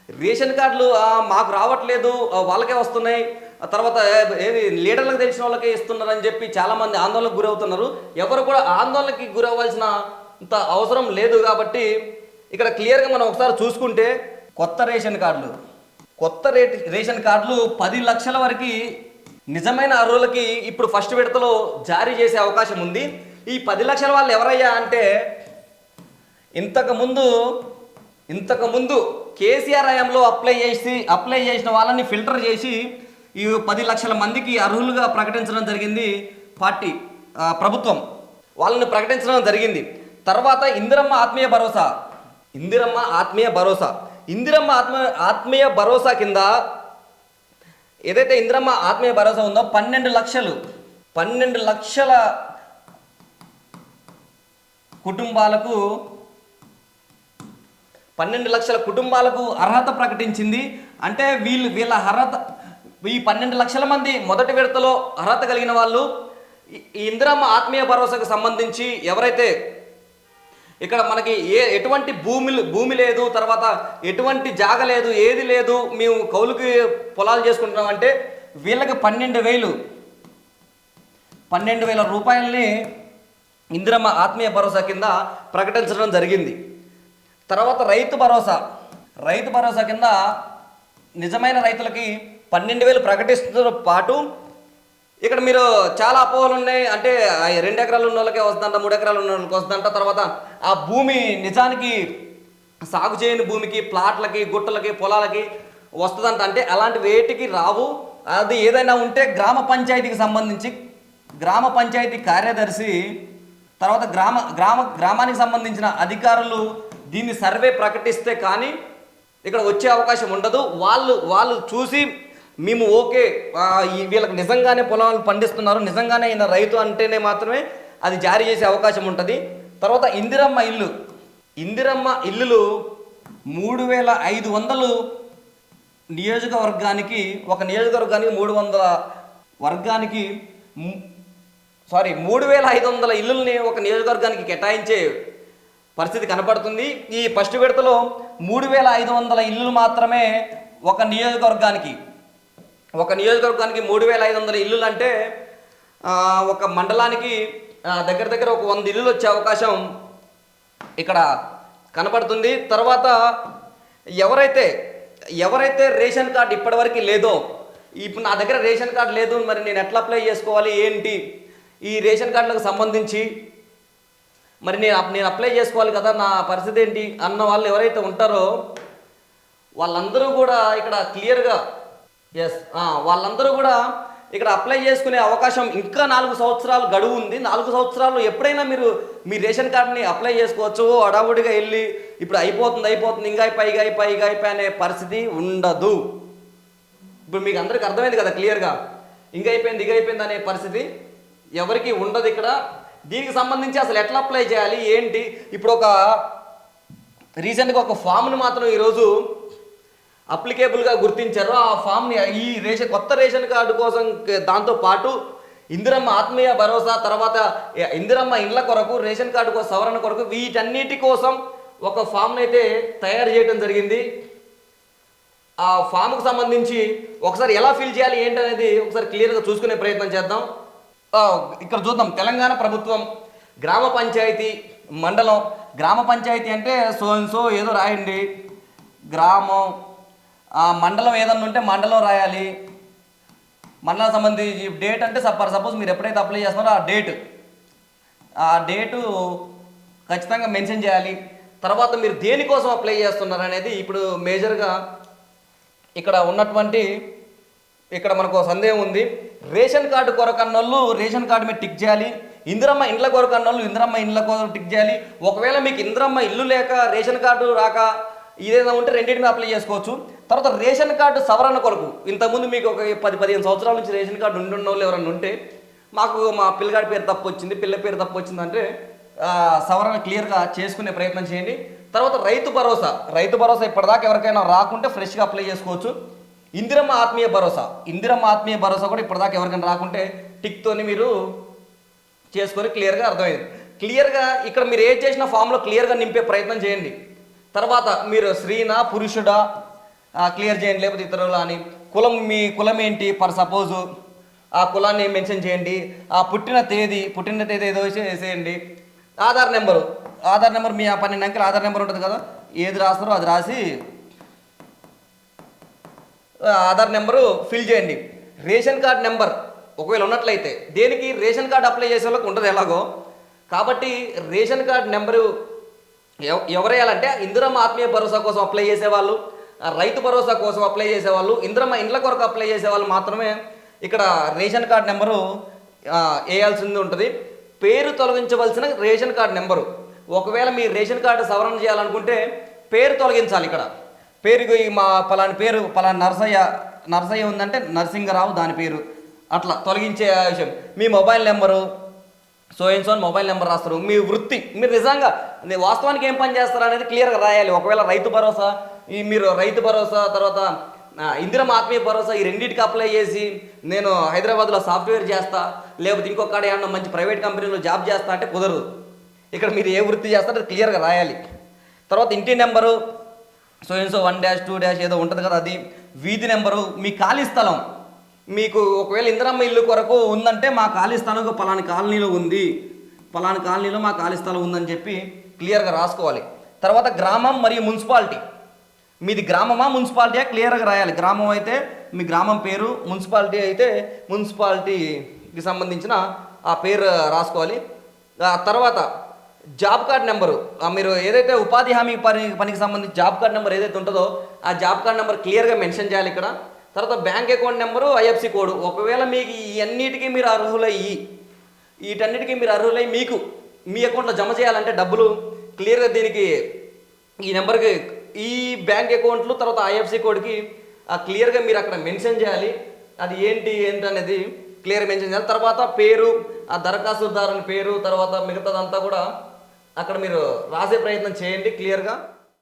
Ration కార్డులు మాకు రావట్లేదు, వాళ్ళకే వస్తున్నాయి, తర్వాత ఏది లీడర్లకు తెలిసిన వాళ్ళకే ఇస్తున్నారని చెప్పి చాలామంది ఆందోళనకు గురవుతున్నారు. ఎవరు కూడా ఆందోళనకి గురవ్వాల్సిన అంత అవసరం లేదు. కాబట్టి ఇక్కడ క్లియర్గా మనం ఒకసారి చూసుకుంటే కొత్త రేషన్ కార్డులు 10 లక్షల వరకు నిజమైన అర్హులకి ఇప్పుడు ఫస్ట్ విడతలో జారీ చేసే అవకాశం ఉంది. ఈ 10 లక్షల వాళ్ళు ఎవరయ్యా అంటే ఇంతకుముందు కేసీఆర్ హయాంలో అప్లై చేసిన వాళ్ళని ఫిల్టర్ చేసి ఈ 10 లక్షల మందికి అర్హులుగా ప్రకటించడం జరిగింది. ప్రభుత్వం వాళ్ళని ప్రకటించడం జరిగింది. తర్వాత ఇందిరమ్మ ఆత్మీయ భరోసా కింద ఏదైతే ఇందిరమ్మ ఆత్మీయ భరోసా ఉందో 12 లక్షల కుటుంబాలకు అర్హత ప్రకటించింది. అంటే వీళ్ళ అర్హత, ఈ 12 లక్షల మంది మొదటి విడతలో అర్హత కలిగిన వాళ్ళు ఈ ఇందిరమ్మ ఆత్మీయ భరోసాకు సంబంధించి ఎవరైతే ఇక్కడ మనకి ఎటువంటి భూమి లేదు, తర్వాత ఎటువంటి జాగ లేదు, ఏది లేదు, మేము కౌలుకి పొలాలు చేసుకుంటున్నాం అంటే వీళ్ళకి 12,000 రూపాయలని ఇందిరమ్మ ఆత్మీయ భరోసా కింద ప్రకటించడం జరిగింది. తర్వాత రైతు భరోసా కింద నిజమైన రైతులకి 12,000 ప్రకటిస్తున్న పాటు ఇక్కడ మీరు చాలా అపోహలు ఉన్నాయి. అంటే 2 ఎకరాలు ఉన్న వాళ్ళకే వస్తుందంట, 3 ఎకరాలు ఉన్న వాళ్ళకి వస్తుందంట, తర్వాత ఆ భూమి నిజానికి సాగు చేయని భూమికి, ప్లాట్లకి, గుట్టలకి, పొలాలకి వస్తుందంట. అంటే అలాంటి వేటికి రావు. అది ఏదైనా ఉంటే గ్రామ పంచాయతీ కార్యదర్శి, తర్వాత గ్రామానికి సంబంధించిన అధికారులు దీన్ని సర్వే ప్రకటిస్తే కానీ ఇక్కడ వచ్చే అవకాశం ఉండదు. వాళ్ళు చూసి మేము ఓకే వీళ్ళకి నిజంగానే పొలాలు పండిస్తున్నారు, నిజంగానే ఈయన రైతు అంటేనే మాత్రమే అది జారీ చేసే అవకాశం ఉంటుంది. తర్వాత ఇందిరమ్మ ఇల్లులు 3,500 నియోజకవర్గానికి, ఒక నియోజకవర్గానికి 3,500 ఇల్లుల్ని ఒక నియోజకవర్గానికి కేటాయించే పరిస్థితి కనపడుతుంది. ఈ ఫస్ట్ విడతలో 3,500 ఇల్లులు మాత్రమే ఒక నియోజకవర్గానికి 3,500 ఇల్లులు అంటే ఒక మండలానికి దగ్గర ఒక 100 ఇల్లులు వచ్చే అవకాశం ఇక్కడ కనపడుతుంది. తర్వాత ఎవరైతే రేషన్ కార్డు ఇప్పటివరకు లేదో, ఇప్పుడు నా దగ్గర రేషన్ కార్డు లేదు, మరి నేను ఎట్లా అప్లై చేసుకోవాలి, ఏంటి ఈ రేషన్ కార్డులకు సంబంధించి మరి నేను అప్లై చేసుకోవాలి కదా, నా పరిస్థితి ఏంటి అన్న వాళ్ళు ఎవరైతే ఉంటారో వాళ్ళందరూ కూడా ఇక్కడ క్లియర్గా వాళ్ళందరూ కూడా ఇక్కడ అప్లై చేసుకునే అవకాశం ఇంకా 4 సంవత్సరాలు గడువు ఉంది. 4 సంవత్సరాలు ఎప్పుడైనా మీరు మీ రేషన్ కార్డుని అప్లై చేసుకోవచ్చు. అడావుడిగా వెళ్ళి ఇప్పుడు అయిపోతుంది ఇంకా పైగా అనే పరిస్థితి ఉండదు. ఇప్పుడు మీకు అందరికి అర్థమైంది కదా క్లియర్గా, ఇంకా అయిపోయింది అనే పరిస్థితి ఎవరికి ఉండదు ఇక్కడ. దీనికి సంబంధించి అసలు ఎట్లా అప్లై చేయాలి ఏంటి, ఇప్పుడు రీసెంట్గా ఒక ఫామ్ని మాత్రం ఈరోజు అప్లికేబుల్గా గుర్తించారు. ఆ ఫామ్ని ఈ కొత్త రేషన్ కార్డు కోసం, దాంతోపాటు ఇందిరమ్మ ఆత్మీయ భరోసా, తర్వాత ఇందిరమ్మ ఇండ్ల కొరకు, రేషన్ కార్డు సవరణ కొరకు, వీటన్నిటి కోసం ఒక ఫామ్ని అయితే తయారు చేయడం జరిగింది. ఆ ఫామ్కు సంబంధించి ఒకసారి ఎలా ఫిల్ చేయాలి ఏంటనేది ఒకసారి క్లియర్గా చూసుకునే ప్రయత్నం చేద్దాం. ఇక్కడ చూద్దాం. తెలంగాణ ప్రభుత్వం గ్రామ పంచాయతీ, మండలం. గ్రామ పంచాయతీ అంటే సో ఏదో రాయండి, గ్రామం. మండలం ఏదన్నా ఉంటే మండలం రాయాలి. మండలం సంబంధించి డేట్ అంటే సపోజ్ మీరు ఎప్పుడైతే అప్లై చేస్తున్నారో ఆ డేటు ఖచ్చితంగా మెన్షన్ చేయాలి. తర్వాత మీరు దేనికోసం అప్లై చేస్తున్నారు అనేది ఇప్పుడు మేజర్గా ఇక్కడ మనకు సందేహం ఉంది. రేషన్ కార్డు కొరకన్నోళ్ళు రేషన్ కార్డు మీద టిక్ చేయాలి. ఇందిరమ్మ ఇండ్ల కొరకన్నోళ్ళు ఇందిరమ్మ ఇండ్ల కొరకు టిక్ చేయాలి. ఒకవేళ మీకు ఇందిరమ్మ ఇల్లు లేక రేషన్ కార్డు రాక ఇదేదో ఉంటే రెండింటి మీద అప్లై చేసుకోవచ్చు. తర్వాత రేషన్ కార్డు సవరణ కొరకు, ఇంతకుముందు మీకు ఒక 10-15 సంవత్సరాల నుంచి రేషన్ కార్డు ఉన్న వాళ్ళు ఎవరైనా ఉంటే, మాకు మా పిల్లగాడి పేరు తప్పు వచ్చింది, పిల్ల పేరు తప్పు వచ్చిందంటే సవరణ క్లియర్గా చేసుకునే ప్రయత్నం చేయండి. తర్వాత రైతు భరోసా ఇప్పటిదాకా ఎవరికైనా రాకుంటే ఫ్రెష్గా అప్లై చేసుకోవచ్చు. ఇందిరమ్మ ఆత్మీయ భరోసా కూడా ఇప్పటిదాకా ఎవరికైనా రాకుంటే టిక్తోని మీరు చేసుకొని క్లియర్గా అర్థమైంది. క్లియర్గా ఇక్కడ మీరు ఏం చేసిన ఫామ్లో క్లియర్గా నింపే ప్రయత్నం చేయండి. తర్వాత మీరు స్త్రీనా పురుషుడా, క్లియర్ చేయండి, లేకపోతే ఇతరులు అని. కులం, మీ కులం ఏంటి ఫర్ సపోజు ఆ కులాన్ని మెన్షన్ చేయండి. ఆ పుట్టిన తేదీ ఏదో వేసేయండి. ఆధార్ నెంబర్ మీ 12 అంకెల ఆధార్ నెంబర్ ఉంటుంది కదా, ఏది రాస్తారో అది రాసి ఆధార్ నెంబరు ఫిల్ చేయండి. రేషన్ కార్డ్ నెంబర్ ఒకవేళ ఉన్నట్లయితే, దేనికి రేషన్ కార్డు అప్లై చేసే వాళ్ళకి ఉంటుంది ఎలాగో, కాబట్టి రేషన్ కార్డ్ నెంబరు ఎవరేయాలంటే ఇందిరమ్మ ఆత్మీయ భరోసా కోసం అప్లై చేసేవాళ్ళు, రైతు భరోసా కోసం అప్లై చేసేవాళ్ళు, ఇందిరమ్మ ఇండ్ల కొరకు అప్లై చేసేవాళ్ళు మాత్రమే ఇక్కడ రేషన్ కార్డ్ నెంబరు వేయాల్సింది ఉంటుంది. పేరు తొలగించవలసిన రేషన్ కార్డ్ నెంబరు, ఒకవేళ మీ రేషన్ కార్డు సవరణ చేయాలనుకుంటే పేరు తొలగించాలి. ఇక్కడ పేరు మా పలాని నరసయ్య ఉందంటే నరసింగరావు దాని పేరు, అట్లా తొలగించే విషయం. మీ mobile number so mobile number రాస్తారు. మీ వృత్తి, మీరు నిజంగా వాస్తవానికి ఏం పని చేస్తారు అనేది క్లియర్గా రాయాలి. ఒకవేళ మీరు రైతు భరోసా తర్వాత ఇందిరమ్మ ఆత్మీయ భరోసా ఈ రెండింటికి అప్లై చేసి నేను హైదరాబాద్లో సాఫ్ట్వేర్ చేస్తా, లేకపోతే ఇంకొకడ ఏమన్నా మంచి ప్రైవేట్ కంపెనీలో జాబ్ చేస్తా అంటే కుదరదు. ఇక్కడ మీరు ఏ వృత్తి చేస్తారో అది క్లియర్గా రాయాలి. తర్వాత ఇంటి నెంబరు సో 1-2- ఏదో ఉంటుంది కదా అది. వీధి నెంబరు, మీ ఖాళీ స్థలం, మీకు ఒకవేళ ఇందిరమ్మ ఇల్లు కొరకు ఉందంటే మా ఖాళీ స్థలం పలాని కాలనీలో ఉంది, పలాని కాలనీలో మా ఖాళీ స్థలం ఉందని చెప్పి క్లియర్గా రాసుకోవాలి. తర్వాత గ్రామం మరియు మున్సిపాలిటీ, మీది గ్రామమా మున్సిపాలిటీయా క్లియర్గా రాయాలి. గ్రామం అయితే మీ గ్రామం పేరు, మున్సిపాలిటీ అయితే మున్సిపాలిటీకి సంబంధించిన ఆ పేరు రాసుకోవాలి. తర్వాత జాబ్ కార్డ్ నెంబరు, మీరు ఏదైతే ఉపాధి హామీ పనికి సంబంధించి జాబ్ కార్డ్ నెంబర్ ఏదైతే ఉంటుందో ఆ జాబ్ కార్డ్ నెంబర్ క్లియర్గా మెన్షన్ చేయాలి ఇక్కడ. తర్వాత bank account number, IFC code, ఒకవేళ మీకు వీటన్నిటికీ మీరు అర్హులై మీకు మీ అకౌంట్లో జమ చేయాలంటే డబ్బులు క్లియర్గా దీనికి ఈ నెంబర్కి ఈ బ్యాంక్ అకౌంట్లు తర్వాత ఐఎఫ్సి కోడ్కి క్లియర్గా మీరు అక్కడ మెన్షన్ చేయాలి. అది ఏంటి అనేది క్లియర్గా మెన్షన్ చేయాలి. తర్వాత పేరు, ఆ దరఖాస్తుదారుని పేరు, తర్వాత మిగతాదంతా కూడా అక్కడ మీరు రాసే ప్రయత్నం చేయండి క్లియర్గా.